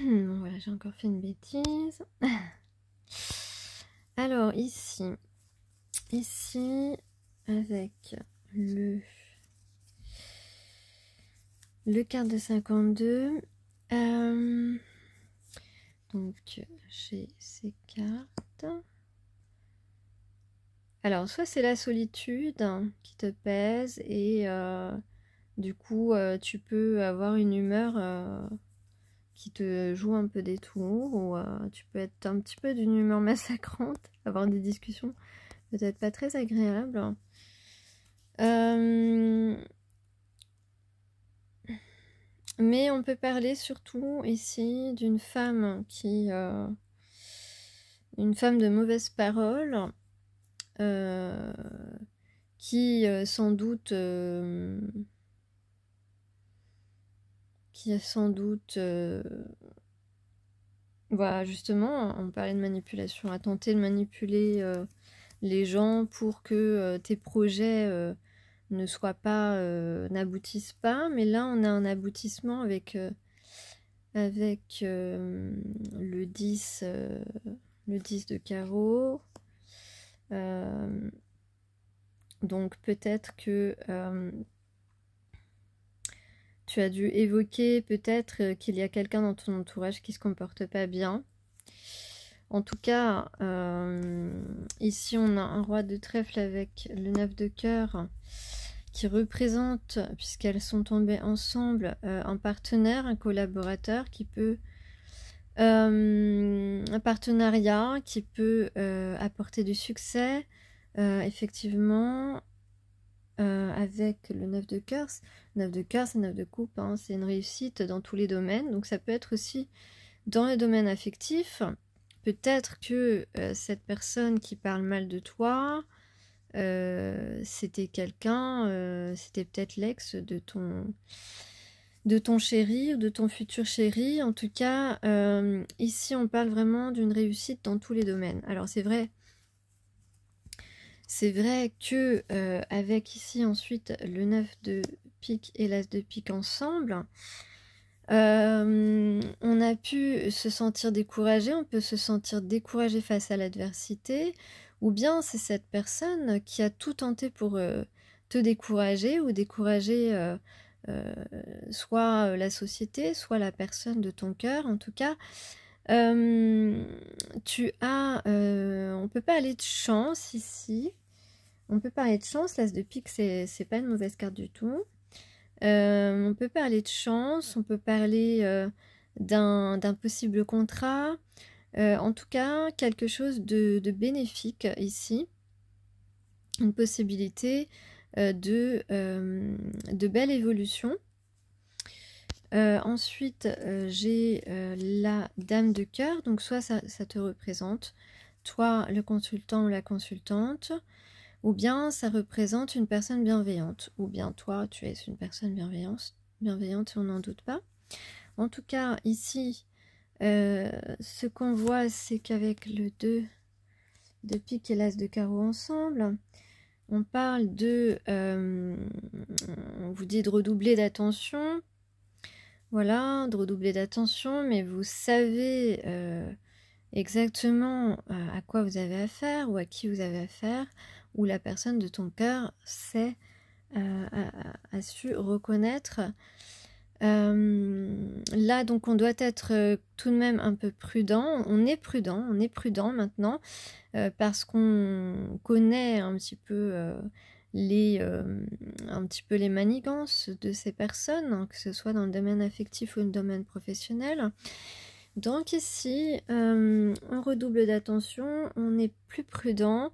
Bon, voilà, j'ai encore fait une bêtise. Alors, ici, avec le quart de 52, donc j'ai ces cartes. Alors, soit c'est la solitude qui te pèse et du coup, tu peux avoir une humeur qui te joue un peu des tours, ou tu peux être un petit peu d'une humeur massacrante, avoir des discussions peut-être pas très agréables. Mais on peut parler surtout ici d'une femme une femme de mauvaise parole, qui sans doute voilà, justement, on parlait de manipulation, a tenté de manipuler les gens pour que tes projets n'aboutissent pas, mais là on a un aboutissement avec le 10 de carreau. Donc peut-être que tu as dû évoquer peut-être qu'il y a quelqu'un dans ton entourage qui se comporte pas bien. En tout cas, ici on a un roi de trèfle avec le 9 de cœur qui représente, puisqu'elles sont tombées ensemble, un partenaire, un collaborateur qui peut... un partenariat qui peut apporter du succès, effectivement, avec le 9 de cœur. 9 de cœur, c'est 9 de coupe, hein, c'est une réussite dans tous les domaines, donc ça peut être aussi dans le domaine affectif. Peut-être que cette personne qui parle mal de toi, c'était quelqu'un, c'était peut-être l'ex de ton chéri ou de ton futur chéri. En tout cas, ici on parle vraiment d'une réussite dans tous les domaines. Alors c'est vrai que avec ici ensuite le 9 de pique et l'as de pique ensemble, on a pu se sentir découragé, on peut se sentir découragé face à l'adversité, ou bien c'est cette personne qui a tout tenté pour te décourager ou décourager soit la société, soit la personne de ton cœur. En tout cas, on peut parler de chance ici. On peut parler de chance, l'as de pique, c'est pas une mauvaise carte du tout. On peut parler de chance, on peut parler d'un possible contrat, en tout cas quelque chose de bénéfique ici, une possibilité de belle évolution. Ensuite, j'ai la dame de cœur, donc soit ça te représente, toi le consultant ou la consultante, ou bien ça représente une personne bienveillante, ou bien toi tu es une personne bienveillante, on n'en doute pas. En tout cas, ici, ce qu'on voit, c'est qu'avec le 2 de pique et l'as de carreau ensemble, on parle on vous dit de redoubler d'attention. Voilà, de redoubler d'attention, mais vous savez exactement à quoi vous avez affaire ou à qui vous avez affaire, ou la personne de ton cœur sait, a su reconnaître. Là, donc, on doit être tout de même un peu prudent. On est prudent maintenant, parce qu'on connaît un petit peu les manigances de ces personnes, hein, que ce soit dans le domaine affectif ou le domaine professionnel. Donc ici, on redouble d'attention, on est plus prudent.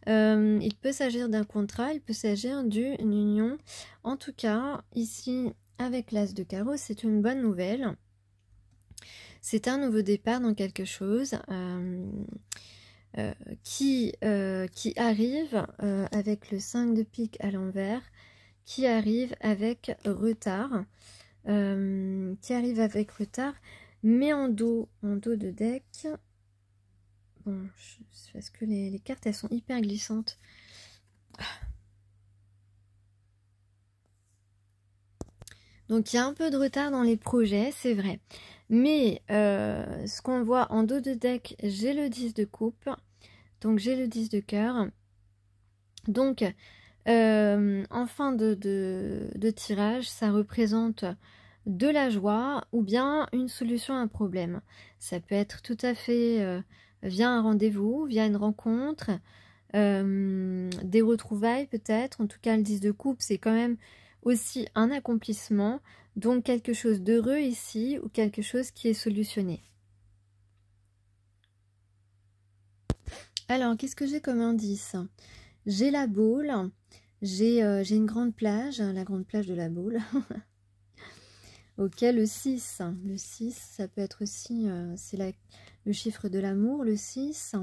Il peut s'agir d'un contrat, il peut s'agir d'une union. En tout cas, ici, avec l'as de carreau, c'est une bonne nouvelle. C'est un nouveau départ dans quelque chose qui arrive avec le 5 de pique à l'envers, qui arrive avec retard, mais en dos de deck. Bon, parce que les cartes, elles sont hyper glissantes. Donc il y a un peu de retard dans les projets, c'est vrai. Mais ce qu'on voit en dos de deck, j'ai le 10 de coupe, donc j'ai le 10 de cœur. Donc, en fin de tirage, ça représente de la joie ou bien une solution à un problème. Ça peut être tout à fait via un rendez-vous, via une rencontre, des retrouvailles peut-être. En tout cas, le 10 de coupe, c'est quand même aussi un accomplissement. Donc, quelque chose d'heureux ici ou quelque chose qui est solutionné. Alors, qu'est-ce que j'ai comme indice? J'ai la Baule, j'ai une grande plage, la grande plage de la Baule. Ok, le 6. Le 6, ça peut être aussi, c'est le chiffre de l'amour, le 6.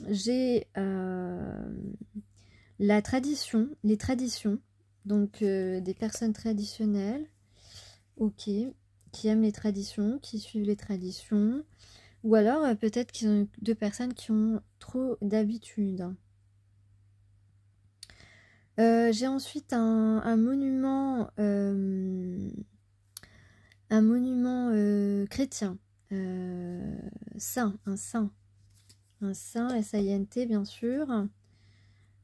J'ai la tradition, les traditions, donc des personnes traditionnelles, ok, qui aiment les traditions, qui suivent les traditions. Ou alors, peut-être qu'ils ont deux personnes qui ont trop d'habitude. J'ai ensuite un monument chrétien. Saint, un saint. Un saint, S-A-I-N-T, bien sûr.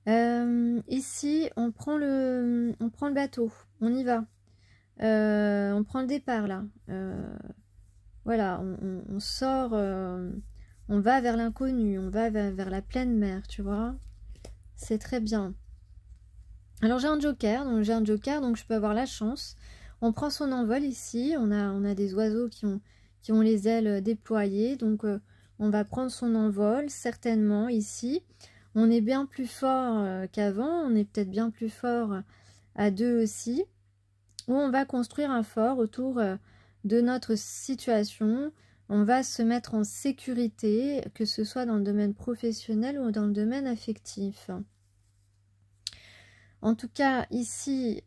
Ici, on prend le bateau. On y va. On prend le départ, là. Voilà, on sort, on va vers l'inconnu, on va vers la pleine mer, tu vois. C'est très bien. Alors j'ai un joker, donc je peux avoir la chance. On prend son envol ici, on a des oiseaux qui ont les ailes déployées, donc on va prendre son envol, certainement ici. On est bien plus fort qu'avant, on est peut-être bien plus fort à deux aussi. Où on va construire un fort autour de notre situation, on va se mettre en sécurité, que ce soit dans le domaine professionnel ou dans le domaine affectif. En tout cas, ici,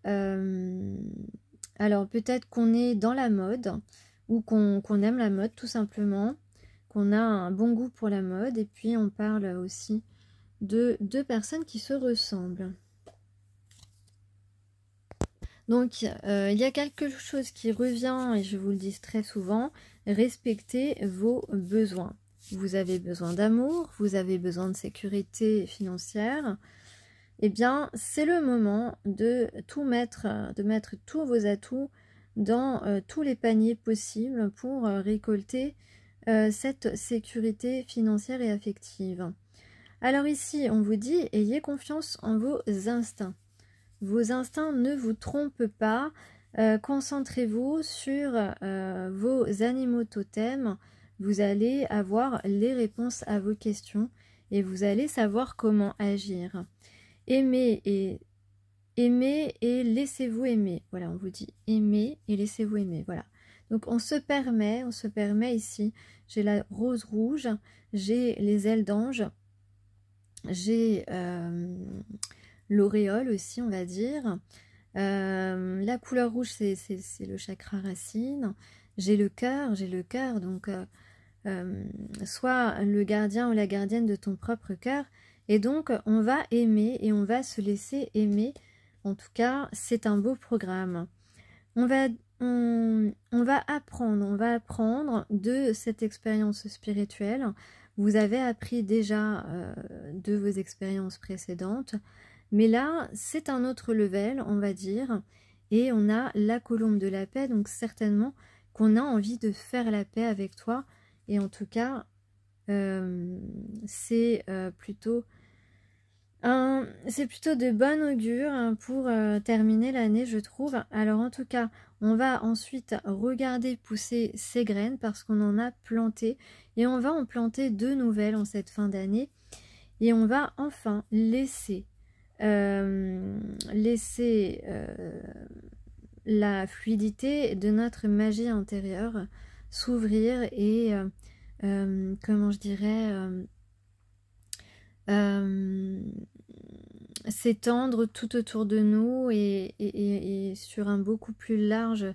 alors peut-être qu'on est dans la mode, ou qu'on aime la mode tout simplement, qu'on a un bon goût pour la mode, et puis on parle aussi de deux personnes qui se ressemblent. Donc, il y a quelque chose qui revient, et je vous le dis très souvent, respectez vos besoins. Vous avez besoin d'amour, vous avez besoin de sécurité financière. Eh bien, c'est le moment de tout mettre, de mettre tous vos atouts dans tous les paniers possibles pour récolter cette sécurité financière et affective. Alors ici, on vous dit, ayez confiance en vos instincts. Vos instincts ne vous trompent pas. Concentrez-vous sur vos animaux totems. Vous allez avoir les réponses à vos questions et vous allez savoir comment agir. Aimez et laissez-vous aimer. Voilà, on vous dit aimez et laissez-vous aimer. Voilà. Donc on se permet ici. J'ai la rose rouge, j'ai les ailes d'ange, j'ai l'auréole aussi, on va dire. La couleur rouge, c'est le chakra racine. J'ai le cœur, donc sois le gardien ou la gardienne de ton propre cœur. Et donc, on va aimer et on va se laisser aimer. En tout cas, c'est un beau programme. On va apprendre de cette expérience spirituelle. Vous avez appris déjà de vos expériences précédentes. Mais là, c'est un autre level, on va dire. Et on a la colombe de la paix. Donc, certainement qu'on a envie de faire la paix avec toi. Et en tout cas, c'est plutôt de bon augure pour terminer l'année, je trouve. Alors en tout cas, on va ensuite regarder pousser ces graines parce qu'on en a planté et on va en planter de nouvelles en cette fin d'année et on va enfin laisser la fluidité de notre magie intérieure s'ouvrir et comment je dirais s'étendre tout autour de nous et sur un beaucoup plus large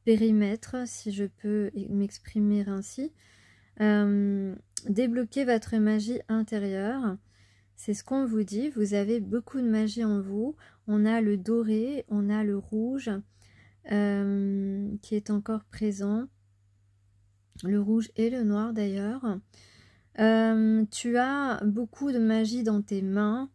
périmètre, si je peux m'exprimer ainsi. Débloquer votre magie intérieure, c'est ce qu'on vous dit. Vous avez beaucoup de magie en vous. On a le doré, on a le rouge, qui est encore présent. Le rouge et le noir d'ailleurs. Tu as beaucoup de magie dans tes mains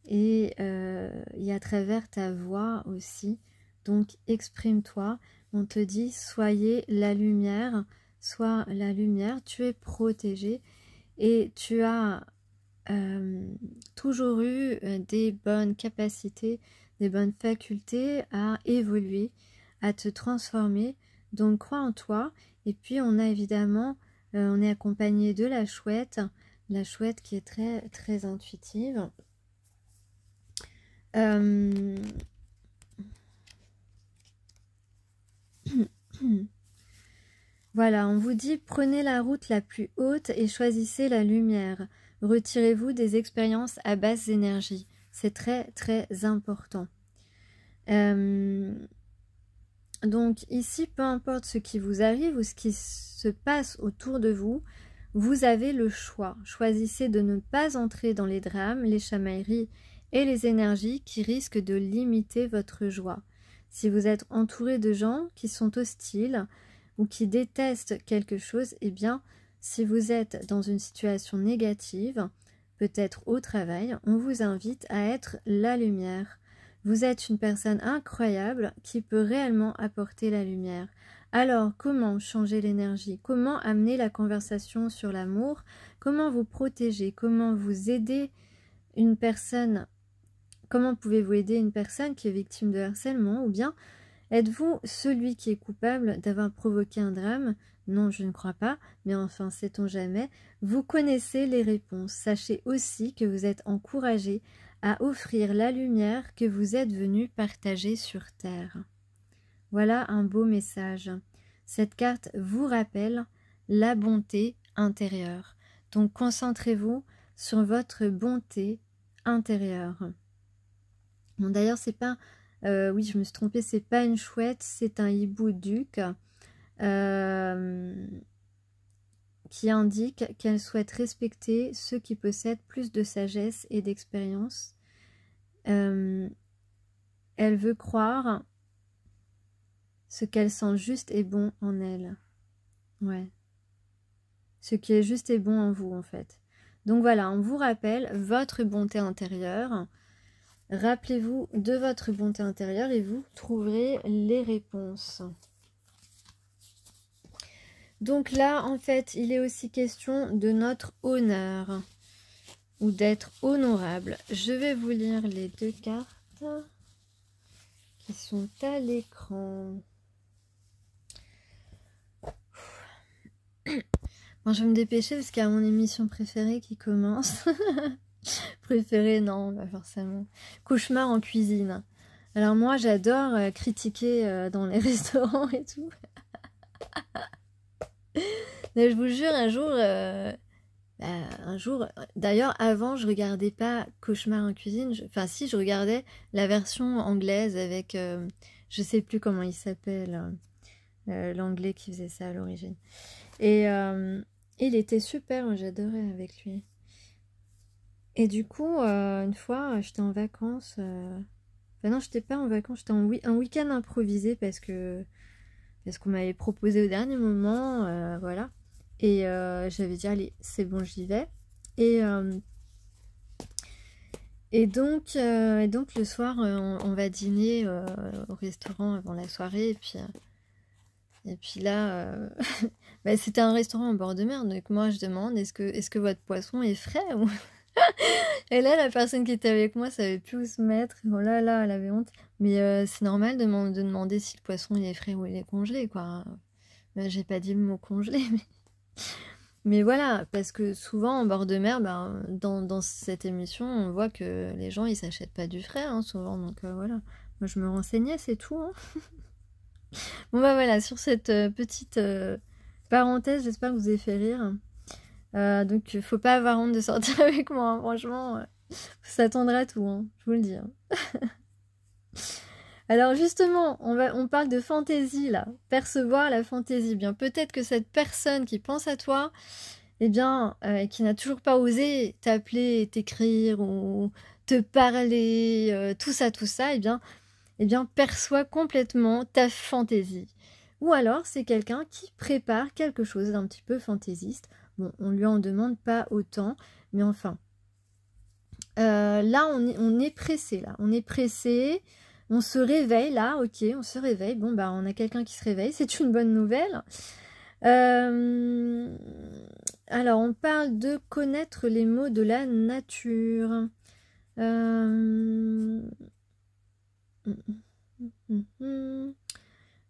et à travers ta voix aussi. Donc exprime-toi. On te dit soyez la lumière, sois la lumière. Tu es protégé et tu as toujours eu des bonnes capacités, des bonnes facultés à évoluer, à te transformer. Donc crois en toi. Et puis on a évidemment, on est accompagné de la chouette qui est très très intuitive. Voilà, on vous dit prenez la route la plus haute et choisissez la lumière. Retirez-vous des expériences à basse énergie. C'est très très important. Donc ici, peu importe ce qui vous arrive ou ce qui se passe autour de vous, vous avez le choix. Choisissez de ne pas entrer dans les drames, les chamailleries et les énergies qui risquent de limiter votre joie. Si vous êtes entouré de gens qui sont hostiles ou qui détestent quelque chose, eh bien, si vous êtes dans une situation négative, peut-être au travail, on vous invite à être la lumière. Vous êtes une personne incroyable qui peut réellement apporter la lumière. Alors, comment changer l'énergie? Comment amener la conversation sur l'amour? Comment vous protéger? Comment vous aider une personne? Comment pouvez-vous aider une personne qui est victime de harcèlement? Ou bien, êtes-vous celui qui est coupable d'avoir provoqué un drame? Non, je ne crois pas, mais enfin, sait-on jamais. Vous connaissez les réponses. Sachez aussi que vous êtes encouragé à offrir la lumière que vous êtes venu partager sur Terre. Voilà un beau message. Cette carte vous rappelle la bonté intérieure. Donc concentrez-vous sur votre bonté intérieure. Bon, d'ailleurs, c'est pas... oui, je me suis trompée, c'est pas une chouette, c'est un hibou duc qui indique qu'elle souhaite respecter ceux qui possèdent plus de sagesse et d'expérience. Elle veut croire ce qu'elle sent juste et bon en elle. Ouais. Ce qui est juste et bon en vous, en fait. Donc voilà, on vous rappelle votre bonté intérieure. Rappelez-vous de votre bonté intérieure et vous trouverez les réponses. Donc là, en fait, il est aussi question de notre honneur ou d'être honorable. Je vais vous lire les deux cartes qui sont à l'écran. Bon, je vais me dépêcher parce qu'il y a mon émission préférée qui commence. Préférée, non, pas forcément. Cauchemar en cuisine. Alors moi, j'adore critiquer dans les restaurants et tout. Mais je vous jure, un jour, d'ailleurs, avant, je regardais pas Cauchemar en cuisine. Enfin, si, je regardais la version anglaise avec, je sais plus comment il s'appelle, l'anglais qui faisait ça à l'origine. Et il était super, j'adorais avec lui. Et du coup, une fois, j'étais en vacances. Enfin non, j'étais pas en vacances, j'étais en un week-end improvisé parce qu'on m'avait proposé au dernier moment, voilà. Et j'avais dit, allez, c'est bon, j'y vais. Et donc le soir, on va dîner au restaurant avant la soirée. Et puis là, bah, c'était un restaurant en bord de mer. Donc moi, je demande, est-ce que votre poisson est frais ou... Et là, la personne qui était avec moi savait plus où se mettre. Oh là là, elle avait honte. Mais c'est normal de demander si le poisson il est frais ou il est congelé, quoi. J'ai pas dit le mot congelé, mais voilà, parce que souvent en bord de mer, ben, dans cette émission, on voit que les gens ils s'achètent pas du frais, hein, souvent. Donc voilà, moi je me renseignais, c'est tout. Hein. Bon bah voilà, sur cette petite parenthèse, j'espère que vous avez fait rire. Donc faut pas avoir honte de sortir avec moi, hein, franchement, faut s'attendre à tout, hein, je vous le dis. Hein. Alors justement, on parle de fantaisie là, percevoir la fantaisie. Bien peut-être que cette personne qui pense à toi, eh bien, qui n'a toujours pas osé t'appeler, t'écrire ou te parler, tout ça, eh bien, eh bien, perçoit complètement ta fantaisie. Ou alors, c'est quelqu'un qui prépare quelque chose d'un petit peu fantaisiste. Bon, on lui en demande pas autant, mais enfin. Là, on est pressé, là. On est pressé, on se réveille, là, ok, on se réveille. Bon, bah, on a quelqu'un qui se réveille, c'est une bonne nouvelle. Alors, on parle de connaître les mots de la nature.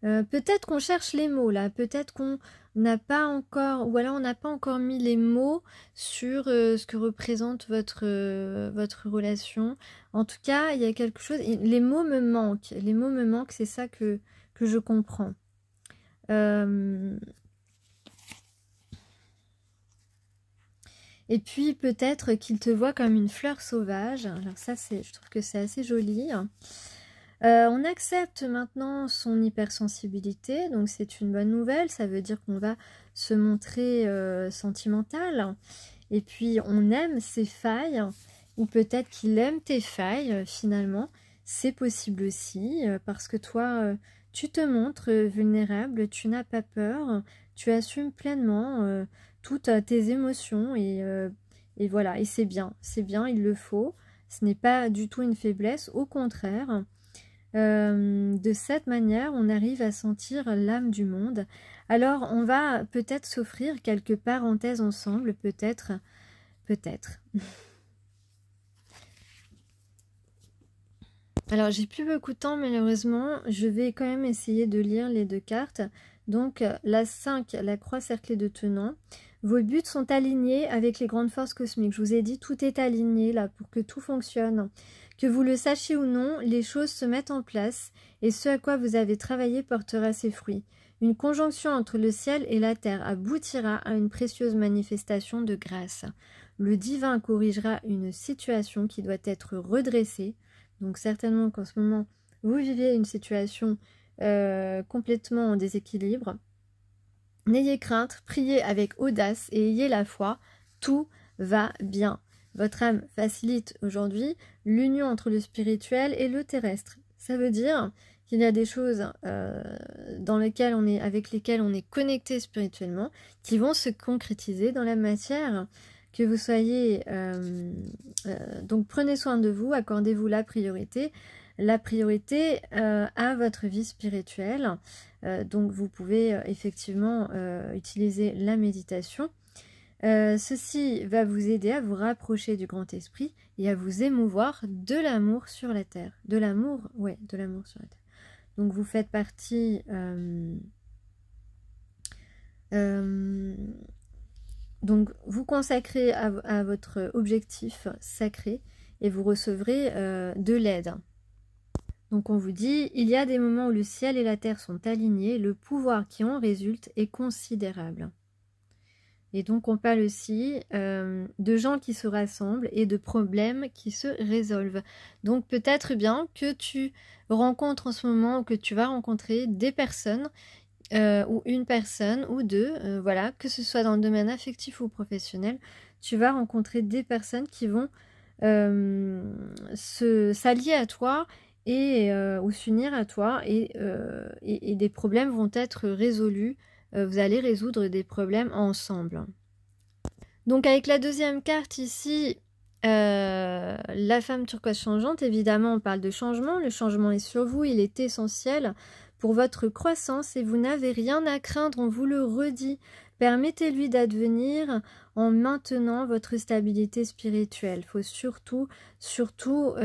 Peut-être qu'on cherche les mots là, peut-être qu'on n'a pas encore, ou alors on n'a pas encore mis les mots sur ce que représente votre relation. En tout cas, il y a quelque chose, les mots me manquent, c'est ça que je comprends. Et puis peut-être qu'il te voit comme une fleur sauvage. Alors ça, je trouve que c'est assez joli. On accepte maintenant son hypersensibilité, donc c'est une bonne nouvelle. Ça veut dire qu'on va se montrer sentimental. Et puis on aime ses failles, ou peut-être qu'il aime tes failles finalement. C'est possible aussi, parce que toi, tu te montres vulnérable, tu n'as pas peur, tu assumes pleinement toutes tes émotions et voilà, et c'est bien, il le faut. Ce n'est pas du tout une faiblesse, au contraire. De cette manière, on arrive à sentir l'âme du monde. Alors, on va peut-être s'offrir quelques parenthèses ensemble, peut-être. Alors, j'ai plus beaucoup de temps, malheureusement. Je vais quand même essayer de lire les deux cartes. Donc, la 5, la croix cerclée de tenants. Vos buts sont alignés avec les grandes forces cosmiques. Je vous ai dit, tout est aligné là pour que tout fonctionne. Que vous le sachiez ou non, les choses se mettent en place et ce à quoi vous avez travaillé portera ses fruits. Une conjonction entre le ciel et la terre aboutira à une précieuse manifestation de grâce. Le divin corrigera une situation qui doit être redressée. Donc certainement qu'en ce moment, vous vivez une situation complètement en déséquilibre. N'ayez crainte, priez avec audace et ayez la foi, tout va bien. Votre âme facilite aujourd'hui l'union entre le spirituel et le terrestre. Ça veut dire qu'il y a des choses avec lesquelles on est connecté spirituellement qui vont se concrétiser dans la matière. Que vous soyez... donc prenez soin de vous, accordez-vous la priorité à votre vie spirituelle. Donc vous pouvez effectivement utiliser la méditation. Ceci va vous aider à vous rapprocher du grand esprit et à vous émouvoir de l'amour sur la terre. De l'amour sur la terre. Donc vous faites partie... donc vous consacrez à votre objectif sacré et vous recevrez de l'aide. Donc on vous dit, il y a des moments où le ciel et la terre sont alignés, le pouvoir qui en résulte est considérable. Et donc on parle aussi de gens qui se rassemblent et de problèmes qui se résolvent. Donc peut-être bien que tu rencontres en ce moment ou que tu vas rencontrer des personnes ou une personne ou deux, voilà, que ce soit dans le domaine affectif ou professionnel, tu vas rencontrer des personnes qui vont s'allier à toi et ou s'unir à toi et des problèmes vont être résolus. Vous allez résoudre des problèmes ensemble. Donc avec la deuxième carte ici, la femme turquoise changeante, évidemment on parle de changement. Le changement est sur vous, il est essentiel pour votre croissance et vous n'avez rien à craindre, on vous le redit. Permettez-lui d'advenir en maintenant votre stabilité spirituelle. Il faut surtout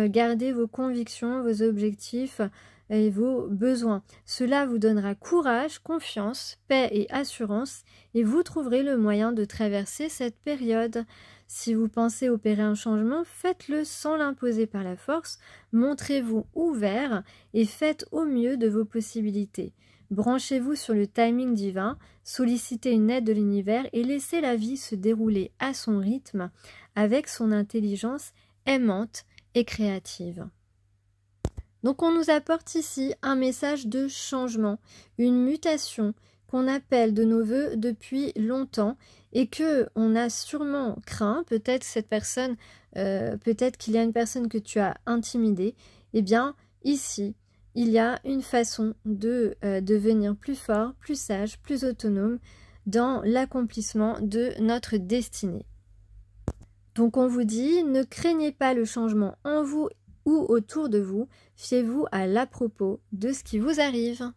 garder vos convictions, vos objectifs et vos besoins. Cela vous donnera courage, confiance, paix et assurance et vous trouverez le moyen de traverser cette période. Si vous pensez opérer un changement, faites-le sans l'imposer par la force, montrez-vous ouvert et faites au mieux de vos possibilités. Branchez-vous sur le timing divin, sollicitez une aide de l'univers et laissez la vie se dérouler à son rythme avec son intelligence aimante et créative. Donc on nous apporte ici un message de changement, une mutation qu'on appelle de nos voeux depuis longtemps et que on a sûrement craint, peut-être cette personne, peut-être qu'il y a une personne que tu as intimidée, eh bien ici, il y a une façon de devenir plus fort, plus sage, plus autonome dans l'accomplissement de notre destinée. Donc on vous dit, ne craignez pas le changement en vous ou autour de vous, fiez-vous à l'à-propos de ce qui vous arrive.